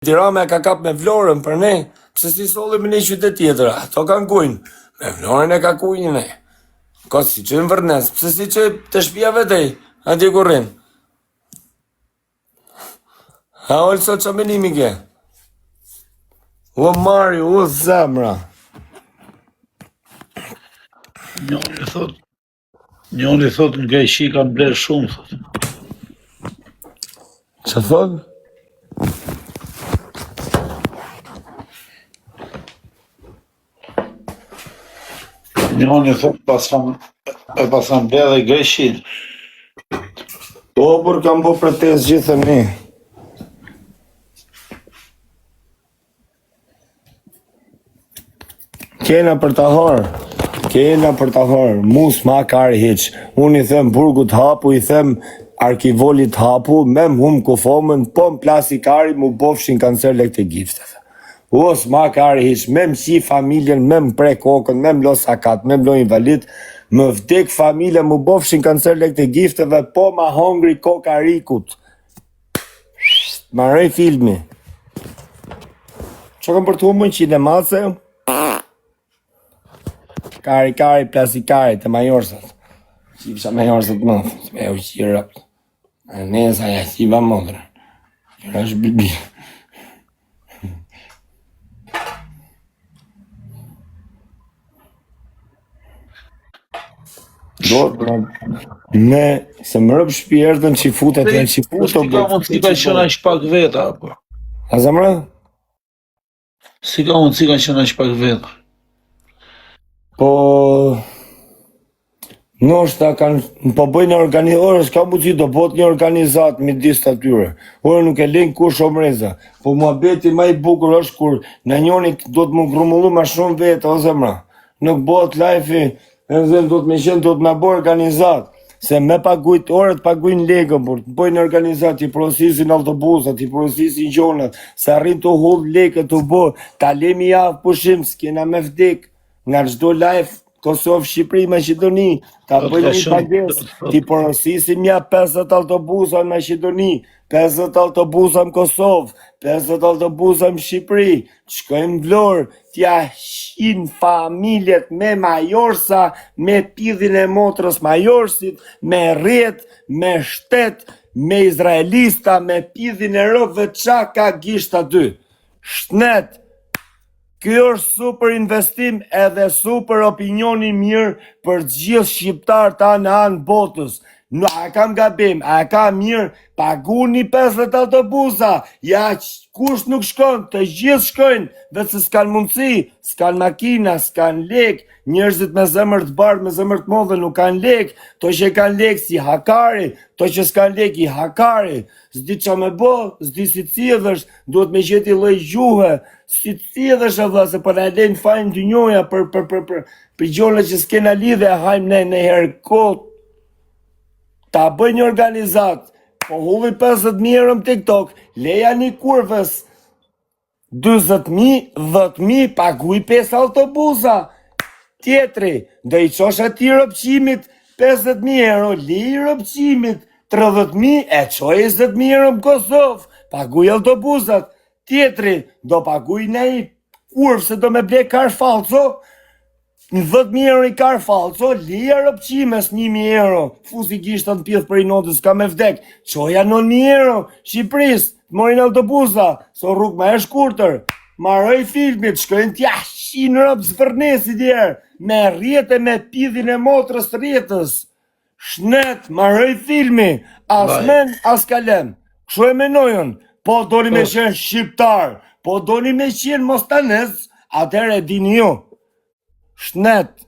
Tirana ka kap me Vlorën për ne, pse si sollim në një qytet tjetër? Ato kanë kujnë. Me Vlorën e ka kujnë ne. Ka si që në Vërnes, pse si që të shtëpia vetej, atje ku rrin. Ha olë sot që menimi ke? O Mario, o zemra. Njoni thot nga i shi kanë bler shumë, thot. Që thot? Njoni thot pasan bler dhe Greqin. Po, për kam po pretesë gjithë mi. Kena për të harë, mus ma kari hiq. Unë i them burgut hapu, i them arkivolit hapu, mem hum kufomën, po më plasi kari mu bofshin kancer lek të gifteve. Os ma kari hiq, mem si familjen, mem pre kokën, mem lo sakat, mem lo invalid, më vdek familje mu bofshin kancer lek të gifteve, po ma hongri kokarikut. Ma rej filmi. Që kam për të humën që i në matëse? Kari, plasikari, të majorsat. Qipësha majorsat më, me u qirë rëpët. Nesa, ja qiva modrë. Qërë është bibi. Ne, se më rëpë shpjertën që i futet e që i futet. Si ka mundë si ka qëna i shpak veta, apo? A zemrë? Si ka mundë si ka qëna i shpak veta? Po, nështë kanë, po bëjnë organizorës, ka mundësi do bot një organizat midis të atyre. Ore nuk e lejnë kur shomreza. Po mua beti ma i bukur është kur në njoni do të më grumullu ma shumë vetë, o zemra. Nuk bot lajfi, e zem do të me qenë, do të me bo organizat. Se me pagujt orët, pagujnë legën, por të bëjnë organizat, i prosisin autobusat, i prosisin gjonat, se arrin të hull legën të bo, ta lemi javë pushim, s'kena me vdek. Nga çdo live Kosovë, Shqipëri, Maqedoni, ta bëjnë një pagesë, ti porosisim ja 50 autobusa në Maqedoni, 50 autobusa në Kosovë, 50 autobusa në Shqipëri, shkojmë Vlorë, t'ja shin familjet me majorsa, me pidhin e motrës majorsit, me rjet, me shtet, me izraelista, me pidhin e robëve qa ka gisht aty. Shnet. Kjo është super investim edhe super opinioni mirë për gjithë shqiptarë ta në anë botës. Në a kam gabim, a kam mirë, paguni 50 autobusa, ja kush nuk shkon, të gjithë shkojnë, vetë se s'kan mundësi, s'kan makina, s'kan lek, njerëzit me zemër të bardhë, me zemër të modhe nuk kanë lek, to që kanë lek si hakari, to që s'kan lek i hakari, s'di qa me bo, s'di si cilësh, duhet me gjeti lloj gjuhe, si cilësh e vla, se për e lejnë fajnë dy njoja për gjone që s'kena lidhe, hajmë ne në herë kot. Ta bëj një organizat, po hulli 50.000 euro në TikTok, leja një kurvës, 20.000, 10.000, paguj 5 autobusa. Tjetri, do i qosh ati rëpqimit, 50.000 euro, li rëpqimit, 30.000, e qoj 20.000 euro në Kosovë, paguj autobusat. Tjetri, do paguj në i kurvë, se do me ble kar falco, në 10.000 euro i kar falco, lija rëpqimes 1.000 euro, fusi gishtën të pjith për i notës, ka me vdek, qoja 9.000 euro, Shqipëris, të morin autobusa, so rrug ma e shkurtër, maroj filmit, shkojnë t'ja 100 rëpë zvërnesit djerë, me rjetë e me pidhin e motrës rjetës, shnet, maroj filmi, as men, as kalem, kështu e menojën, po doni me qenë shqiptar, po doni me qenë mostanez, atëre e dini ju. Shnet.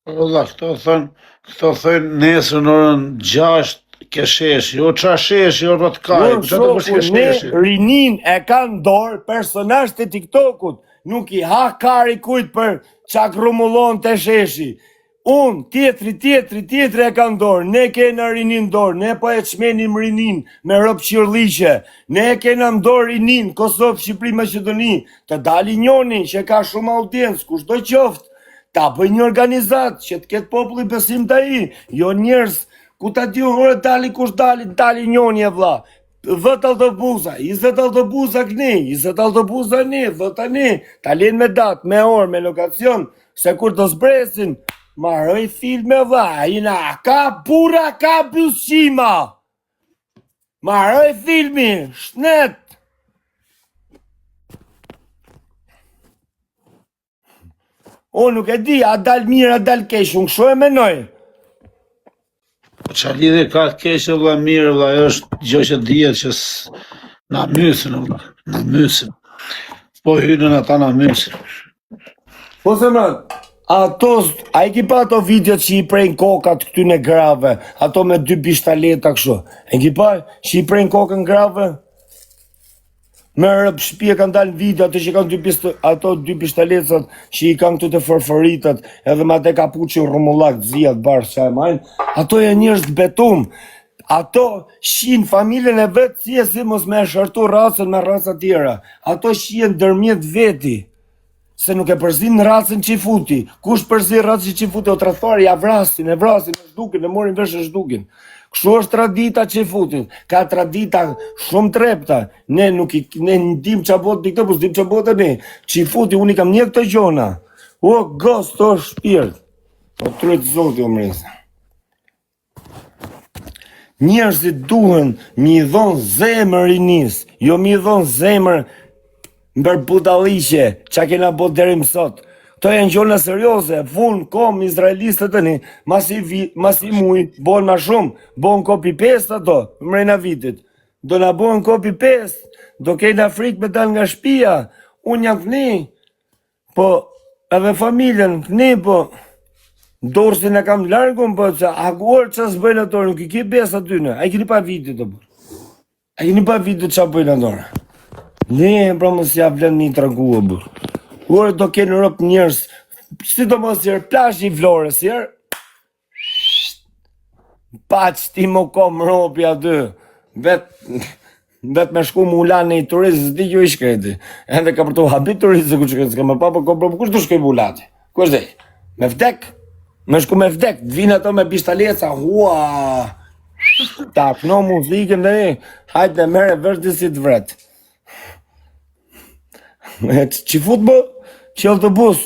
Ola, këto thënë nesër në orën 6 ke sheshi, jo qa sheshi, jo rëtë kaj, ne rinin e kanë dorë personazh të TikTokut, nuk i ha kari kujt për qa grumullon të sheshi. Unë, tjetri e kanë dorë, ne kena rinin dorë, ne po e qmenim rinin me rëpë qirliqe, ne kena më dorë rinin, Kosovë, Shqipëri, Maqedoni, të dali njoni që ka shumë audiencë, kush do qoftë, ta bëj një organizat që të ketë populli besim të i, jo njerës, ku ta di ore dali kush dali njoni e vla, 10 autobusa, 20 autobusa këni, 20 autobusa një, 10 tani, ta len me datë, me orë, me lokacion, se kur të zbresin, marroj filme vla, ina, ka pura, ka bjushima, marroj filmi, shnet. O, nuk e di, a dal mirë, a dal kesh, unë kështu e menoj. Po qa lidhe ka keqe vlla mirë vlla, është gjë që dihet që na mysin vlla, na mysin. Po hynën ata na mysin. Po se më, a i ki pa ato videot që i prejnë kokat këtyne grave, ato me 2 pishtaleta kështu, e ki pa që i prejnë kokën grave? Me rëpë shpia kanë dalë video, ato që kanë ato 2 pishtalecat që i kanë këtu të fërfëritat, edhe ma te kapuqi rumullak, zijat, barë që e majnë, ato e njërës betum. Ato shien familjen e vetë si e si mos me shërtu racën me raca tjera. Ato shien dërmjet veti. Se nuk e përzin racën që i futi. Kush përzin racën që i futi o tradhtori, ja vrasin, e shdukin, e morin vesh e shdukin. Kështu është tradita që i futin. Ka tradita shumë trepta. Ne nuk ne ndim qa bot një këtë, po s'dim qa bot e ne. Që i futi, unë i kam një këtë gjona. O, gost, o shpirt. O trytë zoti, o mresa. Njerëzit duhen mi dhonë zemër i nis, jo mi dhonë zemër mbër budalliqe, qa kena bot deri mësot. To janë gjona serioze, fun, kom, izraelistët të një, masi muj, bon ma shumë, bon copy-paste ato, mrena vitit. Do na bon copy-paste, do kejna frikë me dal nga shpia, unë jam këni, po, edhe familjen, këni, po, dorsin e kam largun, po, që aguar që s'bëjnë ato, nuk i ki bes atyne, a i kini pa vitit të bërë. A i kini pa vitit që bëjnë ato. Ne, pra mos ja vlen një tragua, bërë. Ure do kene rëp njërës, si do mos jërë plash i Flores, jërë, pa që ti më kom rëpi aty, vet me shku mu ulanë në i turizë, zdi kjo i shkreti, edhe ka për të habit turizë, ku shkreti, s'ka me papa kom rëpi, kush të shkej mu ulati, kush dhe, me vdek, me shku me vdek, vinë ato me pishtaleca, hua, ta këno muzikën dhe, hajtë dhe mere vërdi si të vretë. Që fut bë? Që autobus?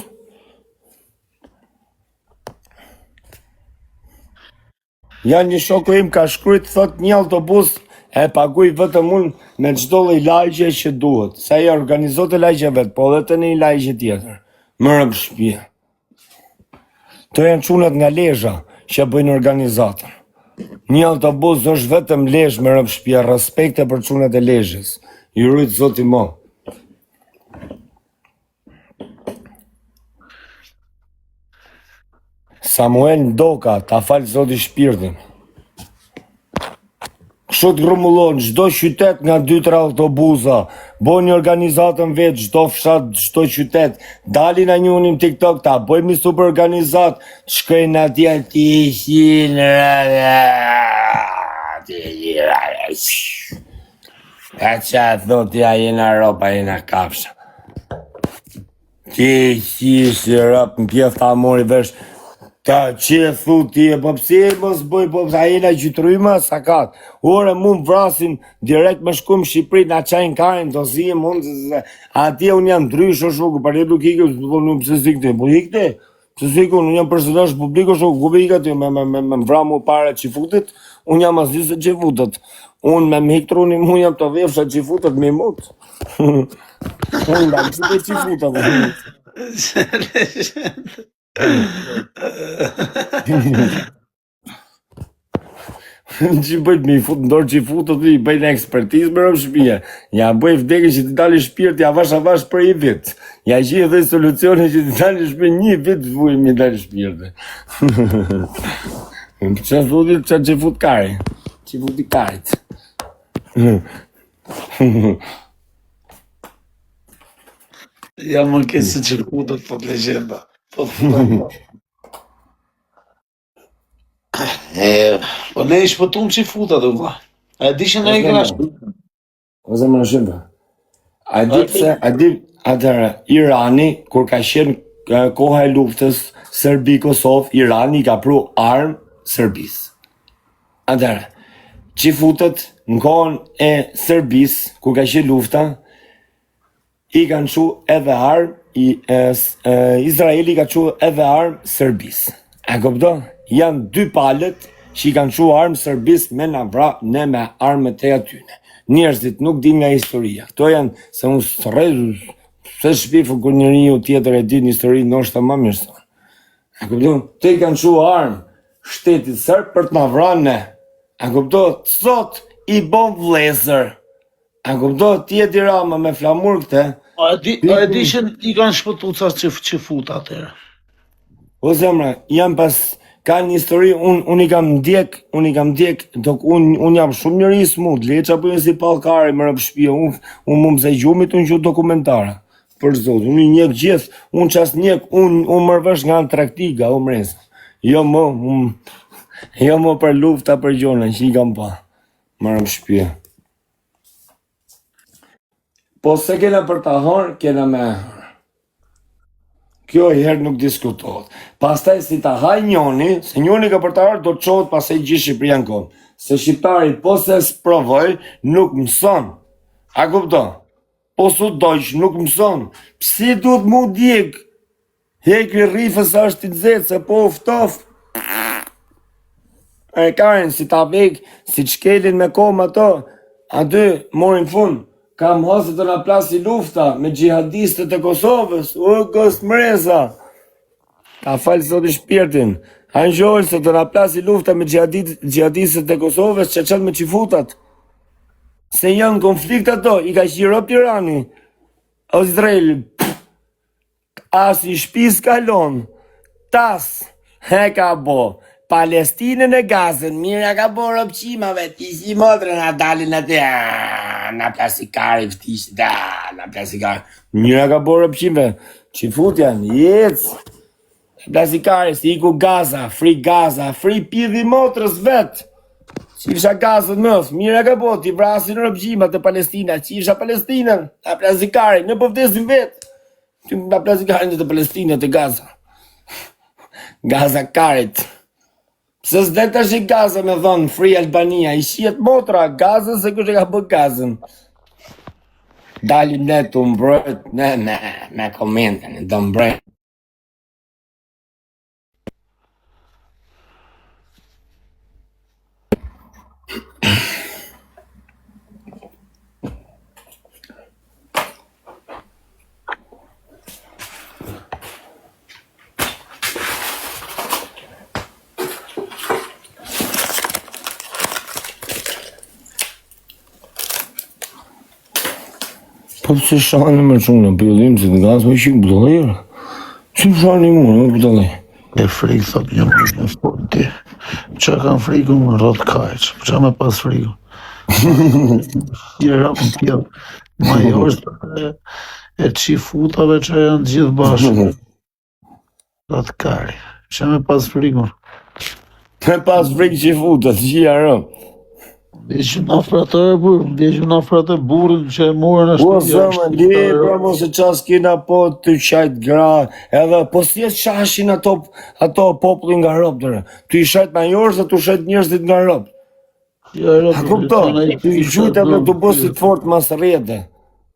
Janë një shoku im ka shkryt, thot një autobus e paguj vetëm unë me çdo lloj lagje që duhet. Sa i organizot e lagje vetë, po dhe të një lagje tjetër. Më rëpë shpia. Të janë çunat nga Lezhë që bëjnë organizatër. Një autobus është vetëm Lezhë më rëpë shpia, respekte për çunat e Lezhës. I rujtë zoti mo. Samuel Ndoka, ta falë zoti shpirtin. Kështu të grumullon, çdo qytet nga 2-3 autobusa, bo një organizatën vetë, çdo fshat, çdo qytet, dalin a njënim TikTok, ta bëjmë një super organizat, të shkojnë atje, e qa thot, ja jena ropa, jena kafsha. Ti si rap, në pjef ta mori vesh, ta që thu ti e po pse mos bëj po a jena gjytryma sa kat. Ore mund vrasin direkt me shkum Shqipëri na çajin karin do zi mund atje un jam ndrysh o shoku për nuk ikë po nuk pse zikte po ikte. Pse zikun un jam personazh publik o shoku ku ikë aty me vramu para çifutit un jam as se çifutet. Un me miktruni mu jam të vefsha çifutet me mut. Un ndaj se çifuta po. Që bëjt me i fut ndorë që i futët i bëjt në ekspertizë më rëmë shpia. Ja bëjt vdekë që ti dali shpirt, ja vash për i vit. Ja gjithë dhe solucione që ti dali shpirt, një vit vuj mi dali shpirt. Që futit që fut kari. Që fut i karit. Ja më kësë që futët të legenda. Po ne ish pëtum që i futa dhe vla. A e di që ne i këna shpita. O zemë në shimba. A di pëse, a di atërë, Irani, kur ka qenë koha e luftës Serbi-Kosovë, Irani ka pru armë Serbisë. Atërë, Qifutët në kohën e Serbis, ku ka qenë lufta, i kanë qu edhe armë, Izraeli ka qu edhe armë Serbis. A kupto? Janë dy palët që i kanë qu armë Serbis me na vra ne me armët e atyne. Njerëzit nuk din nga historia. Këto janë, se unë së rezu, se shpifë kur njëri tjetër e din histori, nështë të më mirë sonë. A kupto? Te i kanë qu armë shtetit sërbë për të na vranë ne. A kupto? Sot i bon vlezër. A kupto? Ti e di Rama me flamur këte. A e di që i kanë shpëtu ca që futa atëre. O zemra, jam pas, ka një histori, unë i kam ndjek, unë jam shumë njëri i smut, leqa për një si palkari më rëpë shpia, unë më mëzaj gjumit, unë gjutë dokumentara, për zotë, unë i njek gjithë, unë qas njek, unë mërvesh nga Antarktika, o mreza, jo më për lufta për gjona, që i kam pa, më rëpë shpia. Po se kena për ta hërë, kena me hërë. Kjo herë nuk diskutohet. Pastaj si ta haj njoni, se njoni ka për ta hërë, do të qohet pasaj gjithë Shqipëria në kom. Se shqiptari po se sprovoj, nuk mëson. A kupto? Po su dojq, nuk mëson. Psi duhet mu djek? Hekri rifës është i nëzetë, se po uftof. E karen, si ta vek, si qkelin me kom ato, aty morin fund. Kam hasë të na plasi lufta me gjihadistët e Kosovës, o gësë mreza. Ta falë sot i shpirtin. A në gjohën se të na plasi lufta me gjihadistët e Kosovës që qëllë me qifutat. Se janë konflikt ato, i ka qiro Tirani. O Izrael, as i shpis kalon, tas, he ka bo. Palestinën e Gazën, mira ka bo rëpqimave, ti si motre na dalin atë, na plasikari vëtishtë, na plasikari. Mira ka bo rëpqimave, që fut janë, jetës. Plasikari, si iku Gaza, fri pidhi motrës vetë. Qifësha Gazën mësë, mira ka bo, ti vrasin rëpqimat e Palestina, qifësha Palestinën, na plasikari, në pëvdesin vetë. Na plasikari në të Palestinët e Gaza. Gaza karit. Se s'de të shi Gaza me thonë Free Albania, i shiet motra Gaza se kështë ka bë Gazën. Dalim ne të mbrojt, me komentën, të mbrojt. Po pëse shani më shumë në pëllim se të gazë me shikë bëdolejrë? Që më shani mu në bëdolejrë? E frikë, thot një më në ti. Qa kam friku më rrët kajq, qa me pas friku? Një rapë në tjellë, ma jo është e qifutave që janë gjithë bashkë. Rrët kajq, qa me pas friku? Me pas frikë qifutët, që jarë. Ndeshë në afrat e burin që e morën e Po zëmë, ndi pra mos e qas kina po të qajt gra, edhe po si e qashin ato popullin nga ropë tërë. Tu i shajt majorës dhe tu shajt njërëzit nga ropë. A kupto, tu i gjujt e me të bosit fort mas rrete.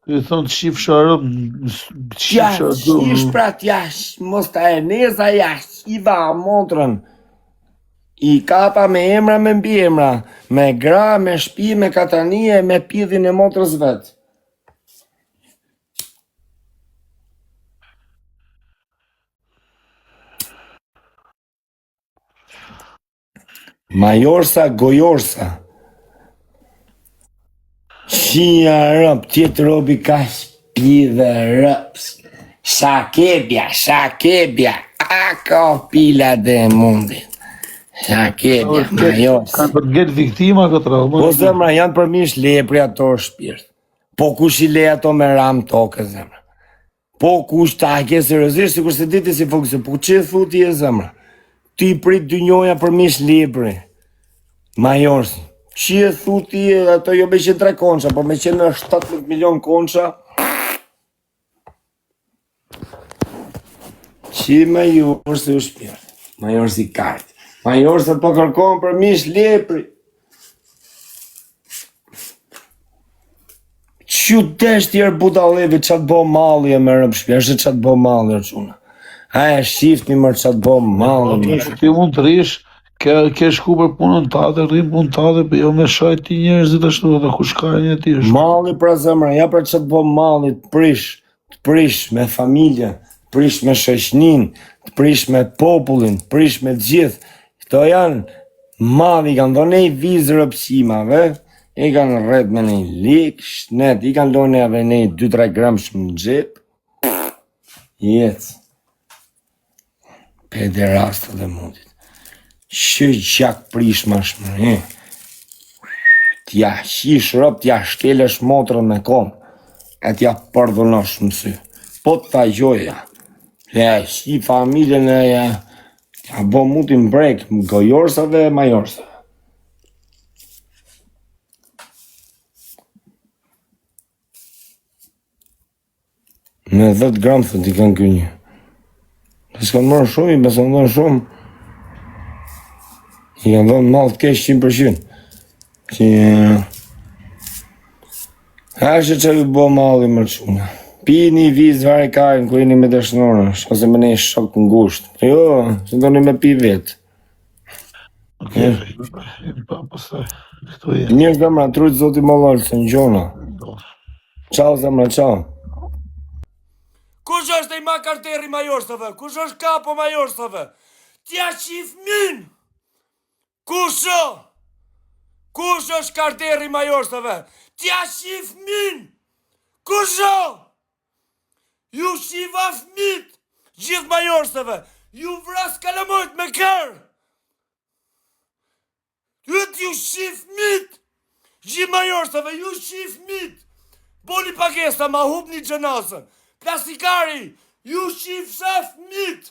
Tu i thonë qifësha rëpë, Qish pra t'jash, mos ta e neza jash, i va montrën. I kapa me emra me mbi emra, me gra, me shpi, me katanie, me pidhin e motrës vetë. Majorsa, gojorsa. Shia rëp, tjetë robi ka shpidhe rëps. Shakebja, ako pila dhe mundit. Shakebja, majorsa. Kanë për gjetë viktima këtë rëpë. Po zemra, janë përmish lepri ato shpirt. Po kush i le ato me ram toke, zemra. Po kush ta ke seriozisht, si kur se diti si fokse, po që thuti e zemra. Ti prit dy njoja përmish lepri. Majorsi. Që thuti ato jo me qenë 3 konqa, po me qenë 17 milion konqa. Që majorsi u shpirt. Majorsi kartë. Majorësët po kërkojnë për mish lepri. Që desh tjerë budalevi qatë bo mali e mërë në shpja, është qatë bo mali rëquna. A e shifni mërë qatë bo mali. Ti mund të rish, ke shku për punën tate, rrim punën tate, për jo me shaj ti njerëzit ashtu dhe ku shka e një ti është. Mali pra zemra, ja pra qatë bo mali të prish me familje, të prish me shoqnin, të prish me popullin, të prish me gjithë. Këto janë mali, i kanë dhone i vizë rëpsimave, i kanë rret me një lik, shnet, i kanë dhone edhe një 2-3 gram shumë në gjep. Jetë. Pederasta dhe mundit. Që gjak prish ma shmë, t'ja qish rëp, t'ja shtelesh motrën me kom, e t'ja përdhunosh në sy. Po t'a gjoja, ja shi familjen e ja bo mutin brek, gojorsave e majorsave. Me 10 gram thët i kanë kënjë. Dhe s'kanë mërë shumë, i besë ndonë shumë. I kanë dhënë malë të kesh 100%. Që... Ashtë që ju bo malë i mërquna. Pi një vizë vari kajnë, ku jeni me dëshnorë, shkose me ne shok të ngusht. Jo, që do një me pi vetë. Pa, pasaj, këto e. Mirë zemra, trujtë zoti Mollol, se në gjona. Qao zemra, qao. Kush është i makarteri majorsave? Kush është kapo majorsave? Tja qif min! Kusho? Kush është karteri majorsave? Tja qif min! Kusho? Ju shiva fmit! Gjithë majorsave! Ju vras kalamojt me kërë! Ju shif mit! Gjithë majorsave, ju shif mit! Boli pagesa, ma hub një gjenazën! Plastikari, ju shif shaf mit!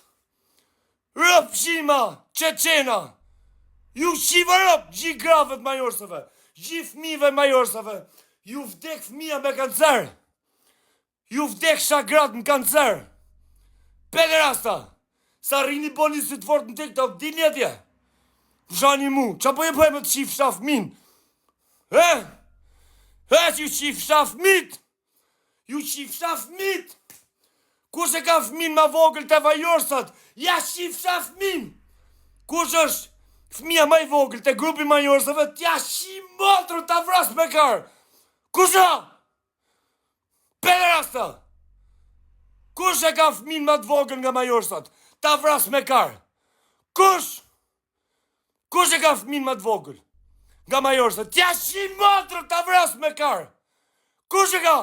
Rëp qima, qeqena! Ju shiva rëp, gjithë gravet majorsave! Gjithë fmive majorsave! Ju vdek fmija me kancer! Ju vdek shagrat në kancer! Pederasta! Sa rini boni si të fort në TikTok, dini atje! Zhani mu, qa po e bëjmë të shif shaf min? Që ju shif shaf mit? Ju shif shaf mit? Kush e ka fmin ma vogël të vajorsat? Ja shif shaf min? Kush është fmija ma i vogël të grupi majorsave? Tja shim motrë të vras me karë? Kush e? Pederasta! Kush e ka fmin ma të vogël nga majorsat? Ta vras me karë? Kush? Kush e ka fmin ma të vogël? Nga majorsat? Tja shim motrë të vras me karë? Kush e ka?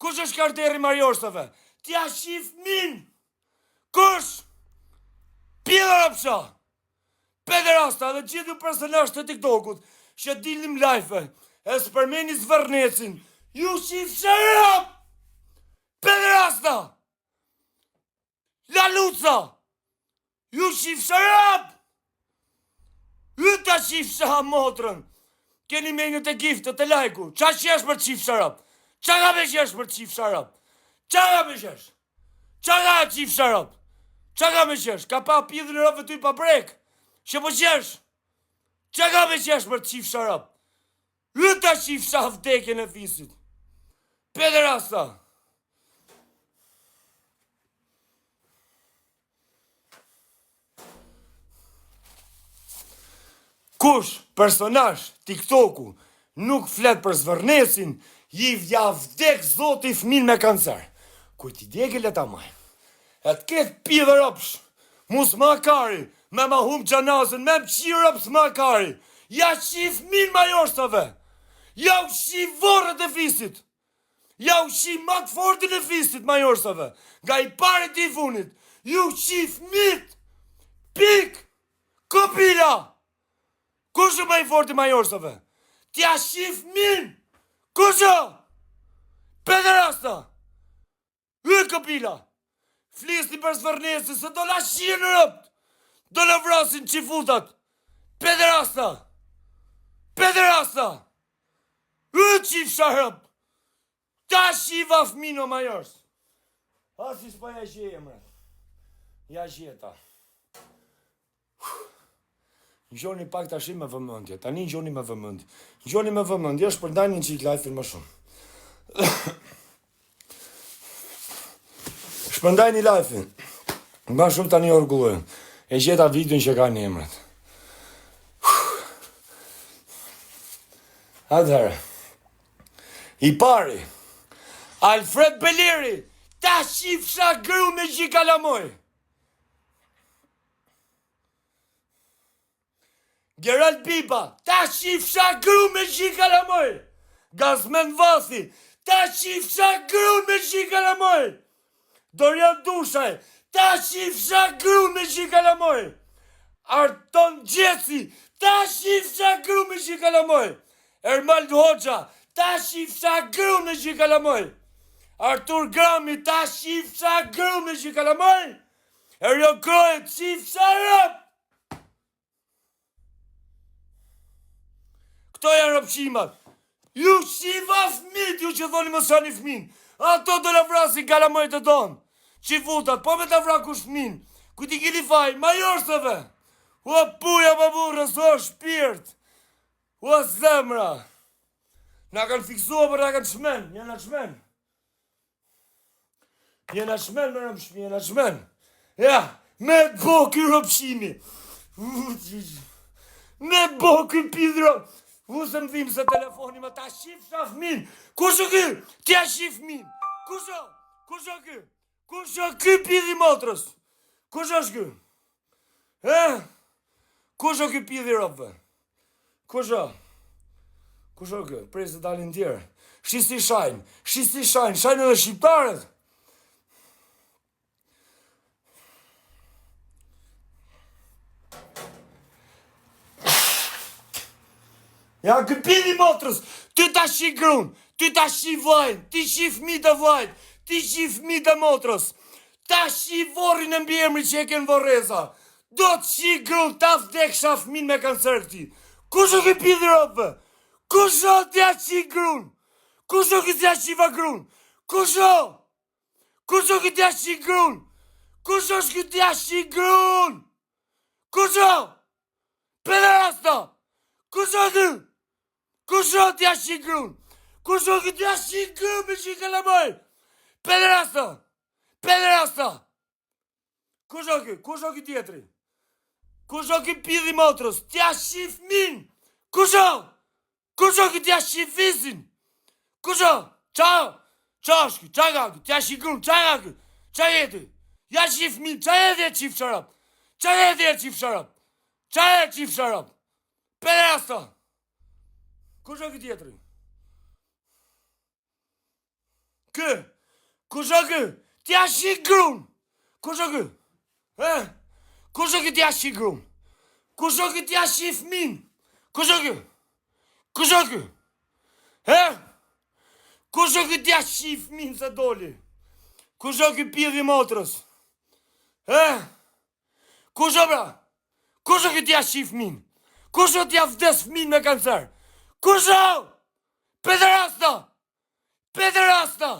Kush është karteri majorsave? Tja shif min! Kush? Pjela rëpsha! Pederasta dhe gjithu personazh të TikTokut që dilnim live e së përmeni Zvërnecin. Ju shif shërap! Pederasta! Laluca! Ju shif shërap! Ju ta shif shërap motrën! Keni me një të giftë të lajku. Qa qesh për të shif shërap? Qa ka me qesh për të qif sharap? Qa ka me qesh? Qa ka qif sharap? Qa ka me qesh? Ka pa pidhë në rëve ty pa brek? Që po qesh? Qa ka me qesh për të qif sharap? Lyta qif shaf vdekje në fisit. Pederasta. Kush, personazh, TikToku, nuk flet për Zvërnecin, ja vdek zoti fmin me kancer. Kuj t'i dege le ta maj. E t'ket pidhe rëpsh. Mus makari, me ma hum gjanazën, me m'qi rëps makari. Ja qi fmin majorsave. Ja u qi vorët e fisit. Ja u qi mat fortin e fisit majorsave. Nga i pare t'i funit. Ju qi fmit. Pik. Kopila. Kush më i forti majorsave? T'ja qi fmin. Kusho? Pederasta! Këpila! Flisni për Zvërnecin se do la shirë në rëpt! Do la vrasin qifutat! Pederasta! Pederasta! Qif sharëp! Ta shiva fmino majors! Asis pa ja gjeje mre. Ja gjeta. Njoni pak të ashim me vëmëndje, tani njoni me vëmëndje. Njoni me vëmëndje është për ndajnë një qik lajfin më shumë. Shpëndaj një live-in. Nga shumë tani orgullohen. E gjeta videon që ka një emrat. Atëherë. I pari. Alfred Beleri. Ta shifsha gru me gjikalamoj. Gerald Biba. Ta shifsha gru me gjikalamoj. Gazmen Vasi. Ta shifsha gru me gjikalamoj. Dorian Dushaj. Ta shifsha gru me gjikalamoj. Arton Gjeci. Ta shifsha gru me gjikalamoj. Ermal Hoxha. Ta shifsha gru me gjikalamoj. Artur Grami. Ta shifsha gru me gjikalamoj. Erjo Krojt. Shifsha rëp. Këto janë rëpshimat. Ju shiva fmit, ju që thoni më shani fmin. Ato do në vrasin kalamojt e tonë. Qifutat, po me të vra kush fmin. Ku ti kili faj, majorsëve. Ua puja më burës, o shpirt. Ua zemra. Na kanë fiksua për na kanë shmen, jena shmen. Jena shmen me rëpshmi, jena shmen. Ja, me bo kë rëpshimi. Me bo kë pidro. Vusë më dhimë se telefoni më ta shif shafmin. Kusho kë? Tja shif min. Kusho? Kusho kë? Kusho kë pidhi motrës? Kusho shkë? Kusho kë pidhi ropëve? Kusho? Kusho kë? Prej se dalin tjerë. Shisi shajnë. Shisi shajnë. Shajnë edhe shqiptarët. Ja, këpini motrës, ty ta shi grun, ty ta shi vlajnë, ty shi fmi të vlajnë, ty shi fmi të motrës, ta shi vorin e mbi emri që e kënë voreza, do të shi grun, ta vdek shafmin me kancer këti. Kusho këpini ropë? Kusho t'ja shi grun? Kusho këtja shiva grun? Kusho? Kusho këtja shi grun? Kusho shkëtja shi grun? Kusho? Pederasta? Kusho të? Kusho t'ja shi grun? Kusho t'ja shi grun me shi kalamoj? Pederasta? Pederasta? Kusho kë? Kusho kë tjetëri? Kusho kë pidhi motrës? T'ja shi fmin? Kusho? Kusho kë t'ja shi fisin? Kusho? Qa? Qa shkë? Qa ka kë? T'ja shi grun? Qa ka kë? Qa jeti? Ja shi fmin? Qa jeti e qif sharap? Qa jeti e qif sharap? Qa e qif sharap? Pederasta? Kusho kë tjetëri? Kë? Kusho kë? T'ja shi grun? Kusho kë? Kusho kë t'ja shi grun? Kusho kë t'ja shi fmin? Kusho kë? Kusho kë? Kusho kë t'ja shi fmin se doli? Kusho kë pidhi motrës? Kusho pra? Kusho kë t'ja shi fmin? Kusho t'ja vdes fmin me kancer? Kusho? Pederasta? Pederasta?